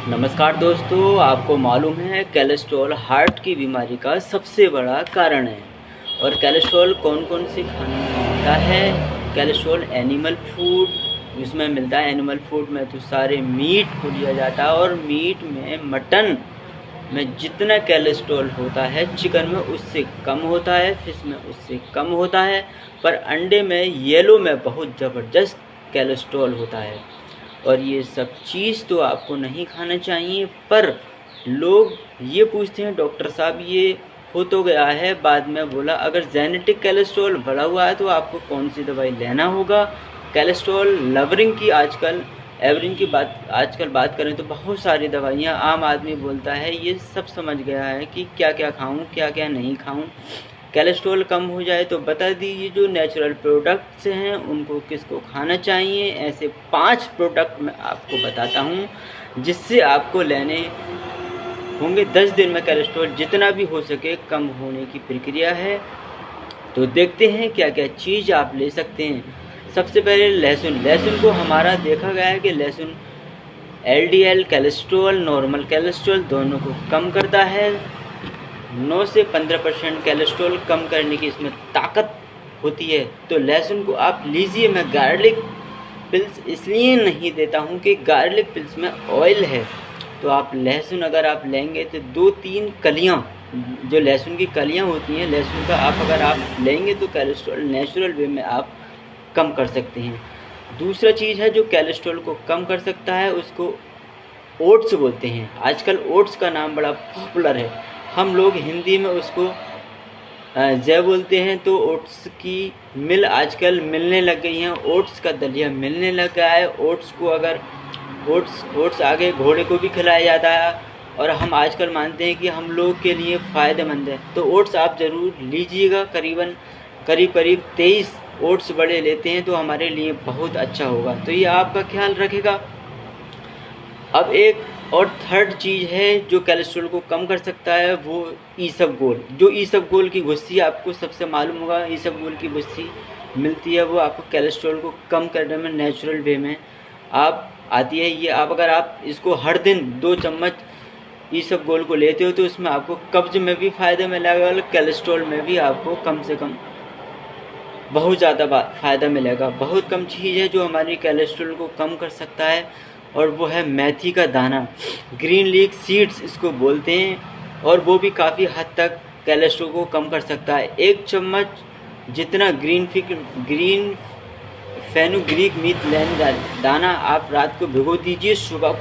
नमस्कार दोस्तों, आपको मालूम है कोलेस्ट्रॉल हार्ट की बीमारी का सबसे बड़ा कारण है। और कोलेस्ट्रॉल कौन कौन से खानों में होता है? कोलेस्ट्रॉल एनिमल फूड उसमें मिलता है। एनिमल फूड में तो सारे मीट को लिया जाता है, और मीट में मटन में जितना कोलेस्ट्रॉल होता है चिकन में उससे कम होता है, फिश में उससे कम होता है। पर अंडे में येलो में बहुत ज़बरदस्त कोलेस्ट्रॉल होता है। और ये सब चीज़ तो आपको नहीं खाना चाहिए। पर लोग ये पूछते हैं, डॉक्टर साहब ये हो तो गया है, बाद में बोला अगर जेनेटिक कोलेस्ट्रॉल बढ़ा हुआ है तो आपको कौन सी दवाई लेना होगा। कोलेस्ट्रॉल लवरिंग की एवरिंग की आजकल बात करें तो बहुत सारी दवाइयाँ आम आदमी बोलता है, ये सब समझ गया है कि क्या क्या खाऊं क्या क्या नहीं खाऊं। कोलेस्ट्रॉल कम हो जाए तो बता दीजिए जो नेचुरल प्रोडक्ट्स हैं उनको किसको खाना चाहिए। ऐसे 5 प्रोडक्ट मैं आपको बताता हूँ जिससे आपको लेने होंगे 10 दिन में कोलेस्ट्रॉल जितना भी हो सके कम होने की प्रक्रिया है। तो देखते हैं क्या क्या चीज़ आप ले सकते हैं। सबसे पहले लहसुन को हमारा देखा गया है कि लहसुन एलडीएल कोलेस्ट्रॉल नॉर्मल कोलेस्ट्रॉल दोनों को कम करता है। 9 से 15% कोलेस्ट्रॉल कम करने की इसमें ताकत होती है। तो लहसुन को आप लीजिए। मैं गार्लिक पिल्स इसलिए नहीं देता हूँ कि गार्लिक पिल्स में ऑयल है। तो आप लहसुन अगर आप लेंगे तो 2-3 कलियाँ, जो लहसुन की कलियाँ होती हैं लहसुन का, आप अगर आप लेंगे तो कोलेस्ट्रॉल नेचुरल वे में आप कम कर सकते हैं। दूसरा चीज़ है जो कोलेस्ट्रॉल को कम कर सकता है, उसको ओट्स बोलते हैं। आजकल ओट्स का नाम बड़ा पॉपुलर है। हम लोग हिंदी में उसको जय बोलते हैं। तो ओट्स की मिल आजकल मिलने लग गई हैं, ओट्स का दलिया मिलने लग गया है। ओट्स को अगर ओट्स आगे घोड़े को भी खिलाया जाता है, और हम आजकल मानते हैं कि हम लोग के लिए फ़ायदेमंद है। तो ओट्स आप ज़रूर लीजिएगा। करीब करीब 23 ओट्स बड़े लेते हैं तो हमारे लिए बहुत अच्छा होगा। तो ये आपका ख्याल रखेगा। अब एक और थर्ड चीज़ है जो कोलेस्ट्रॉल को कम कर सकता है, वो ईसबगोल। जो ईसबगोल की भुस्सी आपको सबसे मालूम होगा, ईसबगोल की भुस्सी मिलती है, वो आपको कोलेस्ट्रॉल को कम करने में नेचुरल वे में आप आती है। ये आप अगर आप इसको हर दिन 2 चम्मच ईसबगोल को लेते हो तो उसमें आपको कब्ज में भी फ़ायदा मिलेगा और कोलेस्ट्रॉल में भी आपको कम से कम बहुत ज़्यादा फ़ायदा मिलेगा। बहुत कम चीज़ है जो हमारी कोलेस्ट्रॉल को कम कर सकता है, और वो है मेथी का दाना। ग्रीन लीफ सीड्स इसको बोलते हैं, और वो भी काफ़ी हद तक कोलेस्ट्रॉल को कम कर सकता है। 1 चम्मच जितना ग्रीन फेनुग्रीक मीथ दाना आप रात को भिगो दीजिए, सुबह